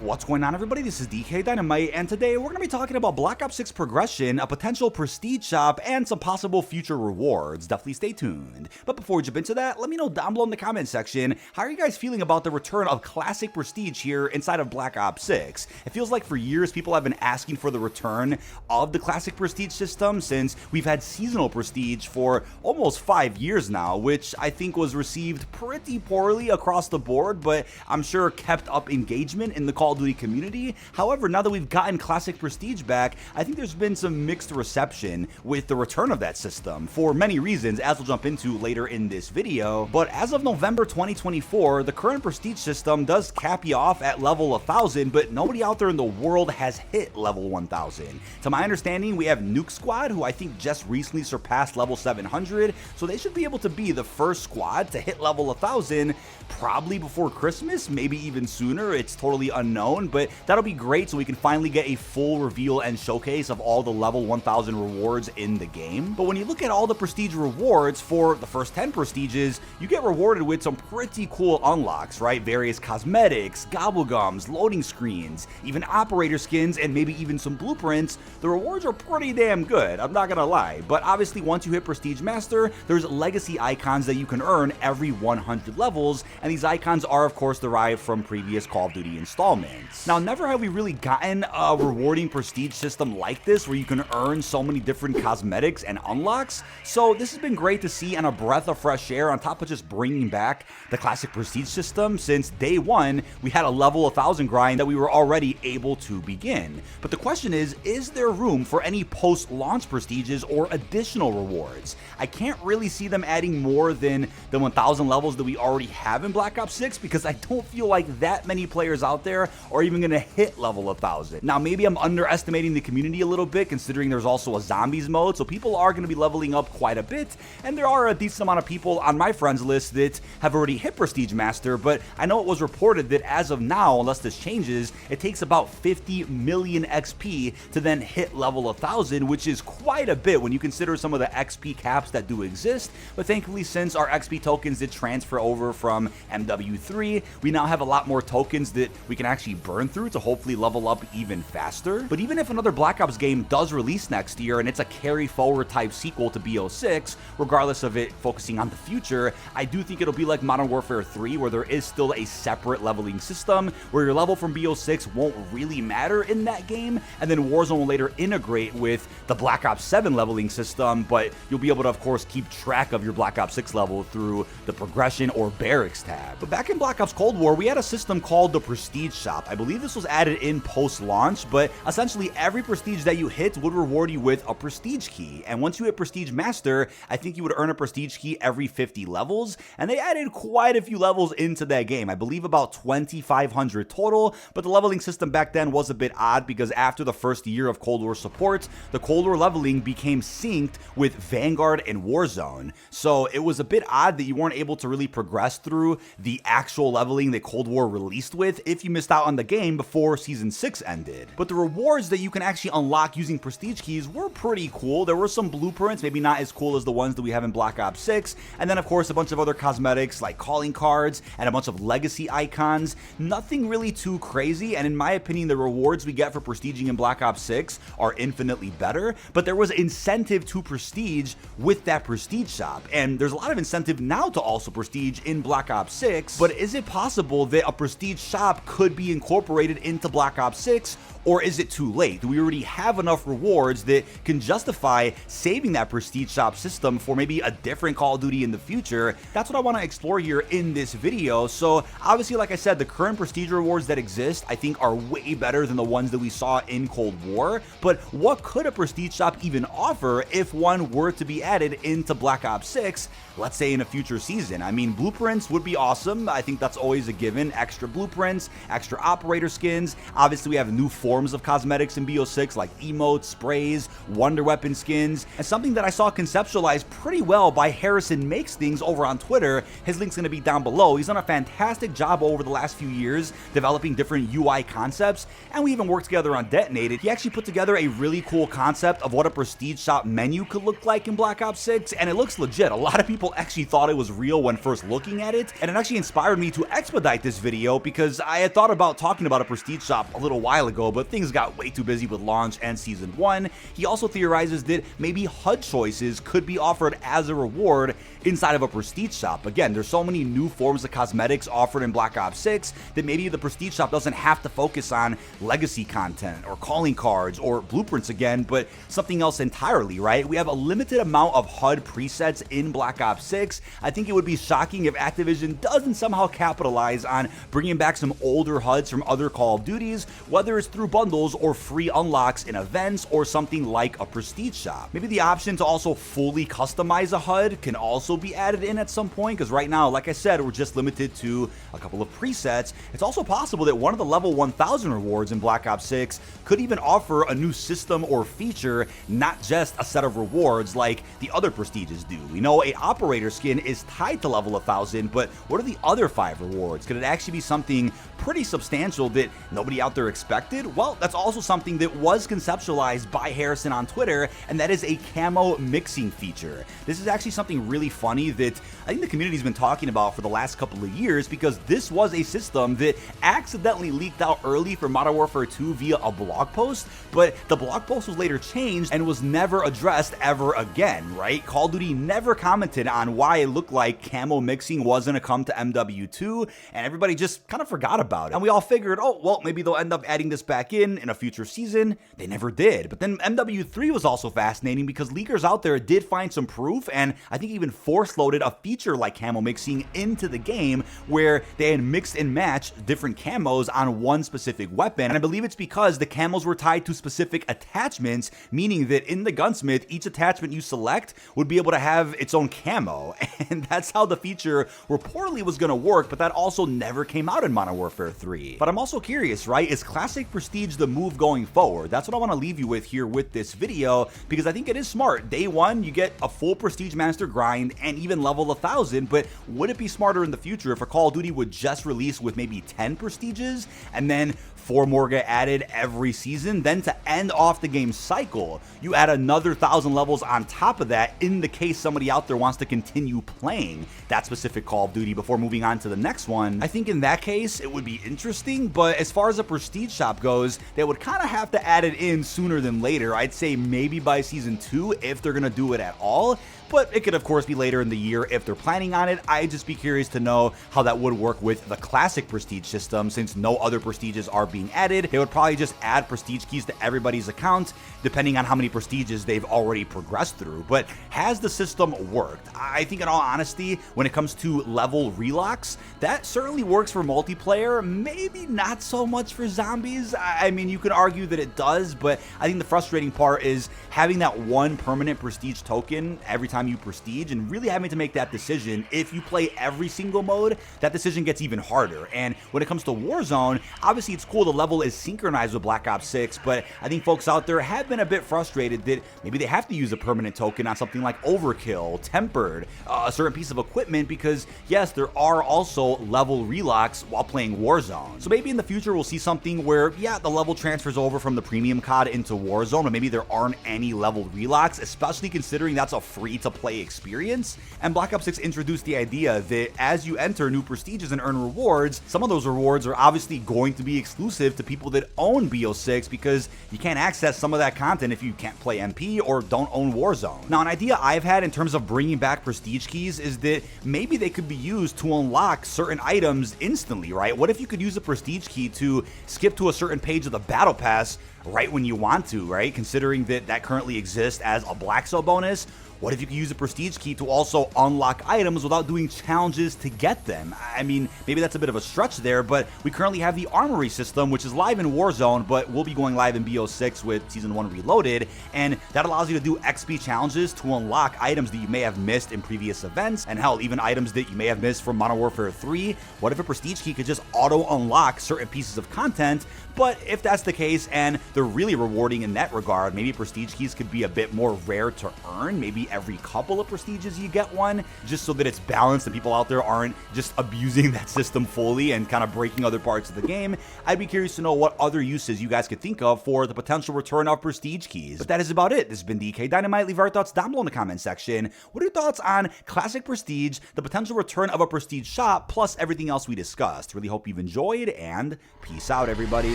What's going on, everybody? This is dkdynamite, and today we're going to be talking about Black Ops 6 progression, a potential prestige shop, and some possible future rewards. Definitely stay tuned. But before we jump into that, let me know down below in the comment section, how are you guys feeling about the return of classic prestige here inside of Black Ops 6? It feels like for years people have been asking for the return of the classic prestige system, since we've had seasonal prestige for almost 5 years now, which I think was received pretty poorly across the board, but I'm sure kept up engagement in the Call of Duty community. However, now that we've gotten classic prestige back, I think there's been some mixed reception with the return of that system for many reasons, as we'll jump into later in this video. But as of November 2024, the current prestige system does cap you off at level 1000, but nobody out there in the world has hit level 1000. To my understanding, we have Nuke Squad, who I think just recently surpassed level 700, so they should be able to be the first squad to hit level 1000 probably before Christmas, maybe even sooner. It's totally unknown, but that'll be great so we can finally get a full reveal and showcase of all the level 1000 rewards in the game. But when you look at all the prestige rewards for the first 10 prestiges, you get rewarded with some pretty cool unlocks, right? Various cosmetics, gobblegums, loading screens, even operator skins, and maybe even some blueprints. The rewards are pretty damn good, I'm not gonna lie. But obviously, once you hit Prestige Master, there's legacy icons that you can earn every 100 levels, and these icons are of course derived from previous Call of Duty installments. Now, never have we really gotten a rewarding prestige system like this where you can earn so many different cosmetics and unlocks, so this has been great to see and a breath of fresh air on top of just bringing back the classic prestige system. Since day one, we had a level 1000 grind that we were already able to begin. But the question is there room for any post-launch prestiges or additional rewards? I can't really see them adding more than the 1000 levels that we already have in Black Ops 6, because I don't feel like that many players out there are even going to hit level 1000. Now, maybe I'm underestimating the community a little bit, considering there's also a zombies mode, so people are going to be leveling up quite a bit, and there are a decent amount of people on my friends list that have already hit Prestige Master. But I know it was reported that as of now, unless this changes, it takes about 50 million XP to then hit level 1000, which is quite a bit when you consider some of the XP caps that do exist. But thankfully, since our XP tokens did transfer over from MW3, we now have a lot more tokens that we can actually burn through to hopefully level up even faster. But even if another Black Ops game does release next year and it's a carry forward type sequel to BO6, regardless of it focusing on the future, I do think it'll be like Modern Warfare 3, where there is still a separate leveling system where your level from BO6 won't really matter in that game, and then Warzone will later integrate with the Black Ops 7 leveling system, but you'll be able to of course keep track of your Black Ops 6 level through the progression or barracks tab. But back in Black Ops Cold War, we had a system called the Prestige Shop. I believe this was added in post-launch, but essentially every prestige that you hit would reward you with a prestige key, and once you hit Prestige Master, I think you would earn a prestige key every 50 levels, and they added quite a few levels into that game. I believe about 2,500 total, but the leveling system back then was a bit odd because after the first year of Cold War support, the Cold War leveling became synced with Vanguard and Warzone, so it was a bit odd that you weren't able to really progress through the actual leveling that Cold War released with if you missed out on the game before Season 6 ended. But the rewards that you can actually unlock using prestige keys were pretty cool. There were some blueprints, maybe not as cool as the ones that we have in Black Ops 6, and then of course a bunch of other cosmetics like calling cards and a bunch of legacy icons. Nothing really too crazy, and in my opinion, the rewards we get for prestiging in Black Ops 6 are infinitely better, but there was incentive to prestige with that prestige shop, and there's a lot of incentive now to also prestige in Black Ops 6, but is it possible that a prestige shop could be incorporated into Black Ops 6, or is it too late? Do we already have enough rewards that can justify saving that prestige shop system for maybe a different Call of Duty in the future? That's what I want to explore here in this video. So obviously, like I said, the current prestige rewards that exist I think are way better than the ones that we saw in Cold War, but what could a prestige shop even offer if one were to be added into Black Ops 6, let's say in a future season? I mean, blueprints would be awesome. I think that's always a given. Extra blueprints, extra operator skins. Obviously, we have new form forms of cosmetics in BO6 like emotes, sprays, wonder weapon skins, and something that I saw conceptualized pretty well by Harrison Makes Things over on Twitter. His link's going to be down below. He's done a fantastic job over the last few years developing different UI concepts, and we even worked together on Detonated. He actually put together a really cool concept of what a Prestige Shop menu could look like in Black Ops 6, and it looks legit. A lot of people actually thought it was real when first looking at it, and it actually inspired me to expedite this video because I had thought about talking about a Prestige Shop a little while ago, but things got way too busy with launch and Season 1. He also theorizes that maybe HUD choices could be offered as a reward inside of a Prestige Shop. Again, there's so many new forms of cosmetics offered in Black Ops 6 that maybe the Prestige Shop doesn't have to focus on legacy content or calling cards or blueprints again, but something else entirely, right? We have a limited amount of HUD presets in Black Ops 6. I think it would be shocking if Activision doesn't somehow capitalize on bringing back some older HUDs from other Call of Duties, whether it's through bundles or free unlocks in events or something like a Prestige Shop. Maybe the option to also fully customize a HUD can also be added in at some point, because right now, like I said, we're just limited to a couple of presets. It's also possible that one of the level 1000 rewards in Black Ops 6 could even offer a new system or feature, not just a set of rewards like the other Prestiges do. We know a operator skin is tied to level 1000, but what are the other 5 rewards? Could it actually be something pretty substantial that nobody out there expected? Well, that's also something that was conceptualized by Harrison on Twitter, and that is a camo mixing feature. This is actually something really funny that I think the community's been talking about for the last couple of years, because this was a system that accidentally leaked out early for Modern Warfare 2 via a blog post, but the blog post was later changed and was never addressed ever again, right? Call of Duty never commented on why it looked like camo mixing wasn't to come to MW2, and everybody just kind of forgot about it. And we all figured, oh, well, maybe they'll end up adding this back in a future season. They never did. But then MW3 was also fascinating because leakers out there did find some proof, and I think even force-loaded a feature like camo mixing into the game where they had mixed and matched different camos on one specific weapon. And I believe it's because the camos were tied to specific attachments, meaning that in the gunsmith, each attachment you select would be able to have its own camo. And that's how the feature reportedly was going to work, but that also never came out in Modern Warfare 3. But I'm also curious, right? Is Classic Prestige the move going forward? That's what I want to leave you with here with this video, because I think it is smart. Day one, you get a full Prestige Master grind and even level 1000, but would it be smarter in the future if a Call of Duty would just release with maybe 10 Prestiges and then 4 more get added every season? Then to end off the game cycle, you add another 1000 levels on top of that in the case somebody out there wants to continue playing that specific Call of Duty before moving on to the next one. I think in that case, it would be interesting, but as far as a Prestige Shop goes, they would kind of have to add it in sooner than later. I'd say maybe by Season 2 if they're going to do it at all, but it could of course be later in the year if they're planning on it. I'd just be curious to know how that would work with the classic Prestige system, since no other Prestiges are being added. They would probably just add Prestige keys to everybody's account depending on how many Prestiges they've already progressed through. But has the system worked? I think in all honesty, when it comes to level relocks, that certainly works for multiplayer, maybe not so much for zombies. I mean, you could argue that it does, but I think the frustrating part is having that one permanent Prestige token every time you Prestige and really having to make that decision. If you play every single mode, that decision gets even harder. And when it comes to Warzone, obviously it's cool the level is synchronized with Black Ops 6, but I think folks out there have been a bit frustrated that maybe they have to use a permanent token on something like Overkill, Tempered, a certain piece of equipment, because yes, there are also level relocks while playing Warzone. So maybe in the future we'll see something where, yeah, the level transfers over from the premium COD into Warzone, but maybe there aren't any level relocks, especially considering that's a free-to-play experience. And Black Ops 6 introduced the idea that as you enter new Prestiges and earn rewards, some of those rewards are obviously going to be exclusive to people that own BO6, because you can't access some of that content if you can't play MP or don't own Warzone. Now, an idea I've had in terms of bringing back Prestige keys is that maybe they could be used to unlock certain items instantly, right? What if you could use a Prestige key to skip to a certain page of the Battle Pass right when you want to, right? Considering that that currently exists as a Black Cell bonus. What if you could use a prestige key to also unlock items without doing challenges to get them? I mean, maybe that's a bit of a stretch there, but we currently have the armory system, which is live in Warzone, but will be going live in BO6 with Season 1 Reloaded, and that allows you to do XP challenges to unlock items that you may have missed in previous events, and hell, even items that you may have missed from Modern Warfare 3. What if a prestige key could just auto-unlock certain pieces of content? But if that's the case, and they're really rewarding in that regard, maybe prestige keys could be a bit more rare to earn. Maybe every couple of prestiges you get one, just so that it's balanced and people out there aren't just abusing that system fully and kind of breaking other parts of the game. I'd be curious to know what other uses you guys could think of for the potential return of prestige keys. But that is about it. This has been dkdynamite. Leave our thoughts down below in the comment section. What are your thoughts on classic prestige, the potential return of a prestige shop, plus everything else we discussed? Really hope you've enjoyed, and peace out, everybody.